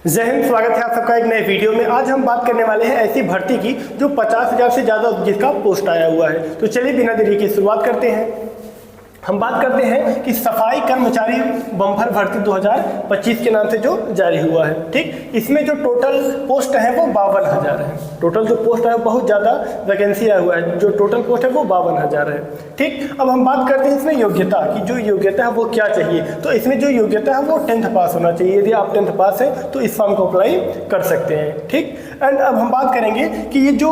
जय हिंद। स्वागत है आप सबका एक नए वीडियो में। आज हम बात करने वाले हैं ऐसी भर्ती की जो 50,000 से ज़्यादा जिसका पोस्ट आया हुआ है। तो चलिए बिना देरी की शुरुआत करते हैं। हम बात करते हैं कि सफाई कर्मचारी बम्पर भर्ती 2025 के नाम से जो जारी हुआ है। ठीक, इसमें जो टोटल पोस्ट है वो 52,000 है। टोटल जो पोस्ट है बहुत ज़्यादा वैकेंसी आया हुआ है। जो टोटल पोस्ट है वो 52,000 है। ठीक, अब हम बात करते हैं इसमें योग्यता की। जो योग्यता है वो क्या चाहिए, तो इसमें जो योग्यता है वो 10th पास होना चाहिए। यदि आप 10th पास है तो इस फॉर्म को अप्लाई कर सकते हैं। ठीक, एंड अब हम बात करेंगे कि ये जो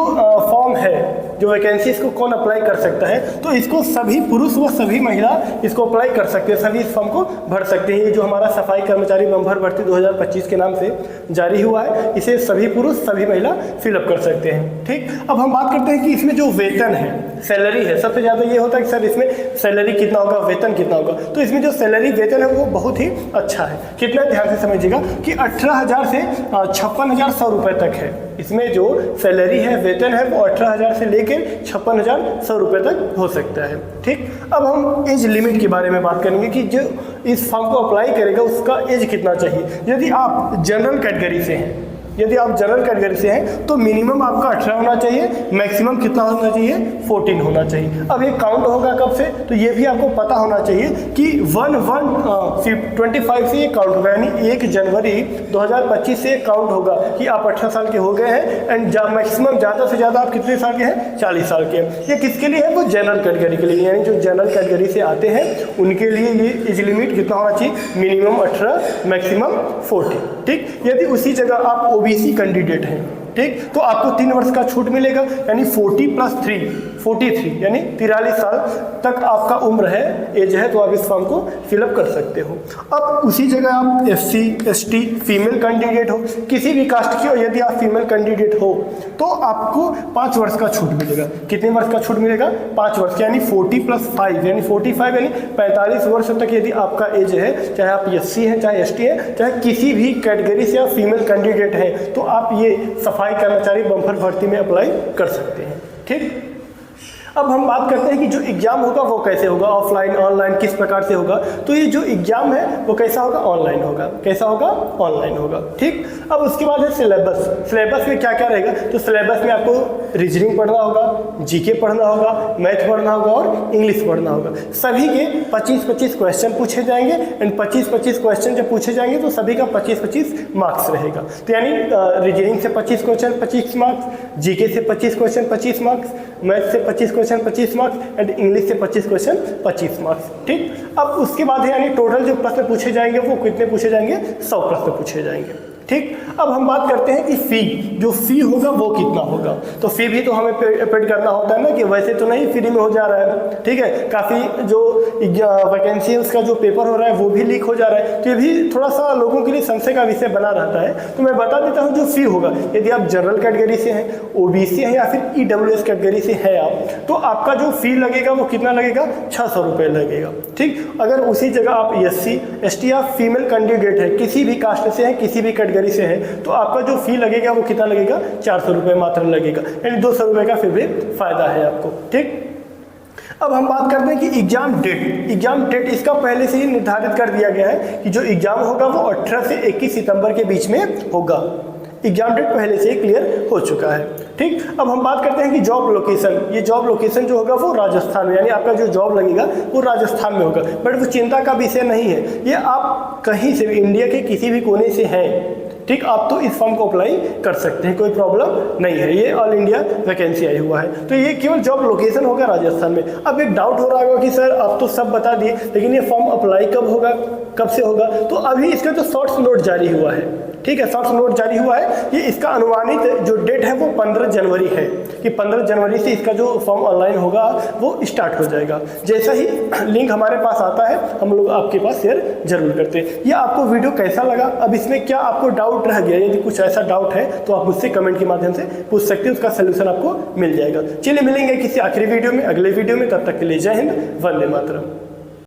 फॉर्म है, जो वैकेंसी, इसको कौन अप्लाई कर सकता है। तो इसको सभी पुरुष व सभी महिला इसको अप्लाई कर सकते हैं, सभी इस फॉर्म को भर सकते हैं। ये जो हमारा सफाई कर्मचारी बम्पर भर्ती 2025 के नाम से जारी हुआ है, इसे सभी पुरुष सभी महिला फिलअप कर सकते हैं। ठीक, अब हम बात करते हैं कि इसमें जो वेतन है, सैलरी है, सबसे ज़्यादा ये होता है कि सर इसमें सैलरी कितना होगा, वेतन कितना होगा। तो इसमें जो सैलरी वेतन है वो बहुत ही अच्छा है। कितना, ध्यान से समझिएगा कि 18,000 से 56,100 रुपये तक है। इसमें जो सैलरी है, वेतन है, वो 18,000 से लेकर 56,100 रुपये तक हो सकता है। ठीक, अब हम एज लिमिट के बारे में बात करेंगे कि जो इस फॉर्म को अप्लाई करेगा उसका एज कितना चाहिए। यदि आप जनरल कैटेगरी से हैं, यदि आप जनरल कैटेगरी से हैं तो मिनिमम आपका 18 होना चाहिए, मैक्सिमम कितना होना चाहिए, 14 होना चाहिए। अब ये काउंट होगा कब से, तो ये भी आपको पता होना चाहिए कि 1/1/25 से ये काउंट होगा, यानी 1 जनवरी 2025 से काउंट होगा कि आप 18 साल के हो गए हैं। एंड मैक्सिमम ज़्यादा से ज़्यादा आप कितने साल के हैं, 40 साल के हैं। ये किसके लिए है, वो जनरल कैटेगरी के लिए, यानी जो जनरल कैटेगरी से आते हैं उनके लिए ये एज लिमिट कितना होना चाहिए, मिनिमम 18, मैक्सिमम 40। ठीक, यदि उसी जगह आप ओबीसी कैंडिडेट हैं, ठीक, तो आपको 3 वर्ष का छूट मिलेगा, यानी 40 + 3 43, यानी 43 साल तक आपका उम्र है, एज है, तो आप इस फॉर्म को फिलअप कर सकते हो। अब उसी जगह आप SC ST फीमेल कैंडिडेट हो, किसी भी कास्ट की हो, यदि आप फीमेल कैंडिडेट हो तो आपको 5 वर्ष का छूट मिलेगा। कितने वर्ष का छूट मिलेगा, 5 वर्ष, यानी 40 + 5 यानी 45, यानी 45 वर्ष तक यदि आपका एज है, चाहे आप SC हैं, चाहे ST हैं, चाहे किसी भी कैटेगरी से आप फीमेल कैंडिडेट हैं, तो आप ये सफाई कर्मचारी बम्पर भर्ती में अप्लाई कर सकते हैं। ठीक, अब हम बात करते हैं कि जो एग्जाम होगा वो कैसे होगा, ऑफलाइन ऑनलाइन किस प्रकार से होगा। तो ये जो एग्जाम है वो कैसा होगा, ऑनलाइन होगा। कैसा होगा, ऑनलाइन होगा। ठीक, अब उसके बाद है सिलेबस। सिलेबस में क्या क्या रहेगा, तो सिलेबस में आपको रीजनिंग पढ़ना होगा, जीके पढ़ना होगा, मैथ पढ़ना होगा और इंग्लिश पढ़ना होगा। सभी के 25-25 क्वेश्चन पूछे जाएंगे। एंड 25-25 क्वेश्चन जब पूछे जाएंगे तो सभी का 25-25 मार्क्स रहेगा। तो यानी रीजनिंग से 25 क्वेश्चन 25 मार्क्स, जीके से 25 क्वेश्चन 25 मार्क्स, मैथ से 25 क्वेश्चन 25 मार्क्स एंड इंग्लिश से 25 क्वेश्चन 25 मार्क्स। ठीक, अब उसके बाद है यानी टोटल जो प्रश्न पूछे जाएंगे वो कितने पूछे जाएंगे, 100 प्रश्न पूछे जाएंगे। ठीक, अब हम बात करते हैं कि जो फी होगा वो कितना होगा। तो फी भी तो हमें पेड करना होता है ना, कि वैसे तो नहीं फ्री में हो जा रहा है। ठीक है, काफ़ी जो वैकेंसी है उसका जो पेपर हो रहा है वो भी लीक हो जा रहा है। तो ये भी थोड़ा सा लोगों के लिए संशय का विषय बना रहता है। तो मैं बता देता हूँ जो फी होगा। यदि आप जनरल कैटेगरी से हैं, OBC हैं या फिर EWS कैटेगरी से है आप, तो आपका जो फी लगेगा वो कितना लगेगा, 600 रुपये लगेगा। ठीक, अगर उसी जगह आप SC ST या फीमेल कैंडिडेट है, किसी भी कास्ट से है, किसी भी कैटेगरी से है, तो आपका जो फी लगेगा वो कितना लगेगा, 400 रुपये मात्र लगेगा, यानी 200 रुपये का फिर भी फायदा है आपको। ठीक, अब हम बात करते हैं कि एग्जाम डेट। एग्जाम डेट इसका पहले से ही निर्धारित कर दिया गया है कि जो एग्जाम होगा वो 18 से 21 सितंबर के बीच में होगा। एग्जाम डेट पहले से ही क्लियर हो चुका है। ठीक, अब हम बात करते हैं कि जॉब लोकेशन। ये जॉब लोकेशन जो होगा वो राजस्थान में, यानी आपका जो जॉब लगेगा वो राजस्थान में होगा। बट वो चिंता का विषय नहीं है, ये आप कहीं से भी इंडिया के किसी भी कोने से हैं, ठीक, आप तो इस फॉर्म को अप्लाई कर सकते हैं, कोई प्रॉब्लम नहीं है। ये ऑल इंडिया वैकेंसी आई हुआ है, तो ये केवल जॉब लोकेशन होगा राजस्थान में। अब एक डाउट हो रहा होगा कि सर आप तो सब बता दिए, लेकिन ये फॉर्म अप्लाई कब होगा, कब से होगा। तो अभी इसका जो शॉर्ट्स नोट जारी हुआ है, ठीक है, शॉर्ट्स नोट जारी हुआ है, ये इसका अनुमानित जो डेट है वो 15 जनवरी है, कि 15 जनवरी से इसका जो फॉर्म ऑनलाइन होगा वो स्टार्ट हो जाएगा। जैसा ही लिंक हमारे पास आता है हम लोग आपके पास शेयर जरूर करते हैं। ये आपको वीडियो कैसा लगा, अब इसमें क्या आपको डाउट रह गया, यदि कुछ ऐसा डाउट है तो आप मुझसे कमेंट के माध्यम से पूछ सकते हैं, उसका सोल्यूशन आपको मिल जाएगा। चलिए मिलेंगे किसी आखिरी वीडियो में, अगले वीडियो में, तब तक के लिए जय हिंद, वंदे मातरम।